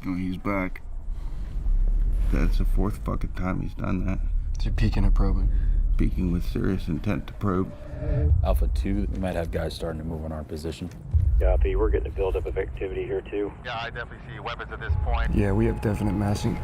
Oh, he's back. That's the fourth fucking time he's done that. They're peeking and probing. Speaking with serious intent to probe. Alpha 2, we might have guys starting to move on our position. Copy, we're getting a buildup of activity here too. Yeah, I definitely see weapons at this point. Yeah, we have definite massing.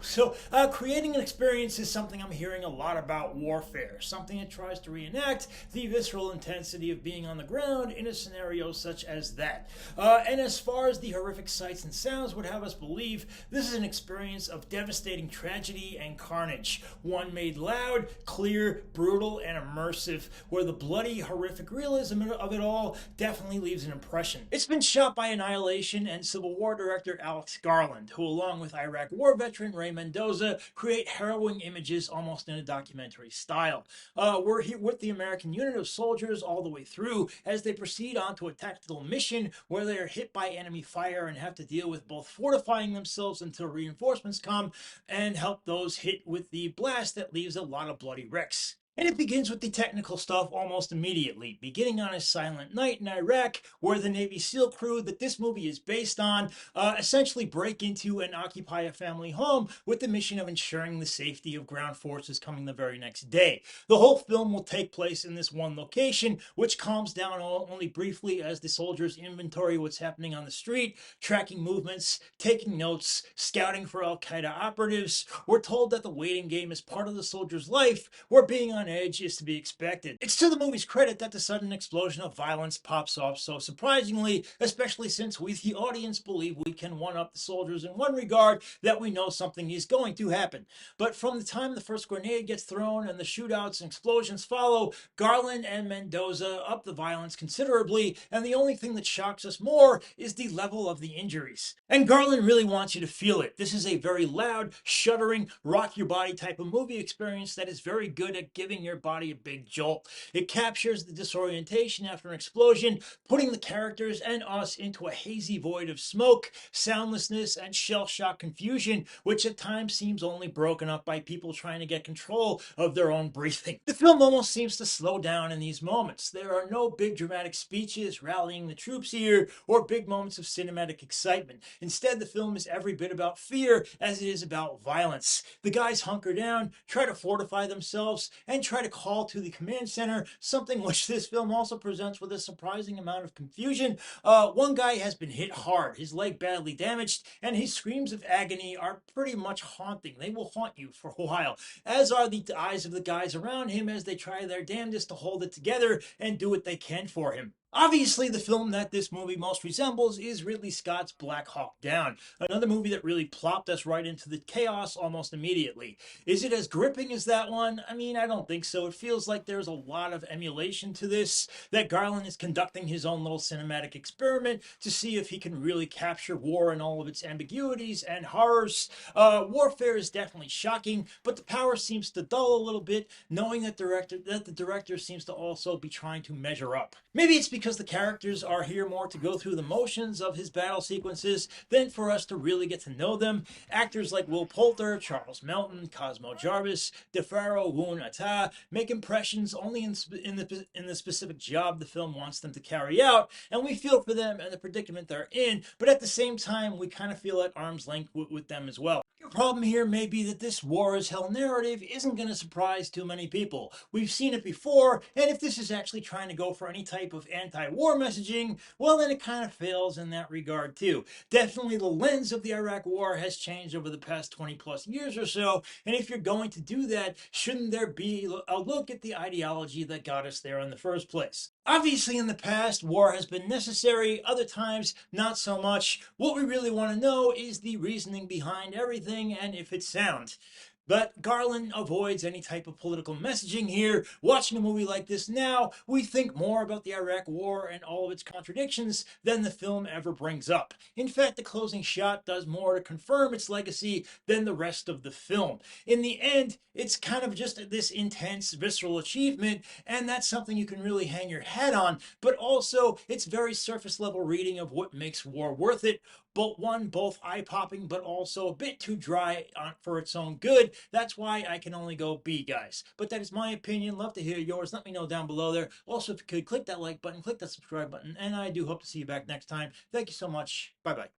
So, creating an experience is something I'm hearing a lot about warfare, something that tries to reenact the visceral intensity of being on the ground in a scenario such as that. And as far as the horrific sights and sounds would have us believe, this is an experience of devastating tragedy and carnage, one made loud, clear, brutal, and immersive, where the bloody, horrific realism of it all definitely leaves an impression. It's been shot by Annihilation and Civil War director Alex Garland, who along with Iraq War veteran Ray Mendoza create harrowing images almost in a documentary style. We're here with the American unit of soldiers all the way through as they proceed onto a tactical mission where they are hit by enemy fire and have to deal with both fortifying themselves until reinforcements come and help those hit with the blast that leaves a lot of bloody wrecks. And it begins with the technical stuff almost immediately, beginning on a silent night in Iraq, where the Navy SEAL crew that this movie is based on essentially break into and occupy a family home with the mission of ensuring the safety of ground forces coming the very next day. The whole film will take place in this one location, which calms down only briefly as the soldiers inventory what's happening on the street, tracking movements, taking notes, scouting for Al-Qaeda operatives. We're told that the waiting game is part of the soldier's life, where being on edge is to be expected. It's to the movie's credit that the sudden explosion of violence pops off so surprisingly, especially since we, the audience, believe we can one-up the soldiers in one regard, that we know something is going to happen. But from the time the first grenade gets thrown and the shootouts and explosions follow, Garland and Mendoza up the violence considerably, and the only thing that shocks us more is the level of the injuries. And Garland really wants you to feel it. This is a very loud, shuddering, rock your body type of movie experience that is very good at giving your body a big jolt. It captures the disorientation after an explosion, putting the characters and us into a hazy void of smoke, soundlessness, and shell-shock confusion, which at times seems only broken up by people trying to get control of their own breathing. The film almost seems to slow down in these moments. There are no big dramatic speeches rallying the troops here, or big moments of cinematic excitement. Instead, the film is every bit about fear as it is about violence. The guys hunker down, try to fortify themselves, and try to call to the command center, something which this film also presents with a surprising amount of confusion. One guy has been hit hard, his leg badly damaged, and his screams of agony are pretty much haunting. They will haunt you for a while, as are the eyes of the guys around him as they try their damnedest to hold it together and do what they can for him. Obviously, the film that this movie most resembles is Ridley Scott's Black Hawk Down, another movie that really plopped us right into the chaos almost immediately. Is it as gripping as that one? I mean, I don't think so. It feels like there's a lot of emulation to this, that Garland is conducting his own little cinematic experiment to see if he can really capture war and all of its ambiguities and horrors. Warfare is definitely shocking, but the power seems to dull a little bit, knowing that the director seems to also be trying to measure up. Maybe it's because the characters are here more to go through the motions of his battle sequences than for us to really get to know them. Actors like Will Poulter, Charles Melton, Cosmo Jarvis, DeFaro, Woon-A-Tai make impressions only in the specific job the film wants them to carry out, and we feel for them and the predicament they're in, but at the same time we kind of feel at arm's length with them as well. The problem here may be that this war is hell narrative isn't going to surprise too many people. We've seen it before, and if this is actually trying to go for any type of anti-war messaging, well then it kind of fails in that regard too. Definitely the lens of the Iraq War has changed over the past 20 plus years or so, and if you're going to do that, shouldn't there be a look at the ideology that got us there in the first place? Obviously, in the past, war has been necessary, other times, not so much. What we really want to know is the reasoning behind everything and if it's sound. But Garland avoids any type of political messaging here. Watching a movie like this now, we think more about the Iraq War and all of its contradictions than the film ever brings up. In fact, the closing shot does more to confirm its legacy than the rest of the film. In the end, it's kind of just this intense, visceral achievement, and that's something you can really hang your hat on, but also it's very surface level reading of what makes war worth it, both eye-popping, but also a bit too dry for its own good. That's why I can only go B, guys. But that is my opinion. Love to hear yours. Let me know down below there. Also, if you could, click that like button, click that subscribe button, and I do hope to see you back next time. Thank you so much. Bye-bye.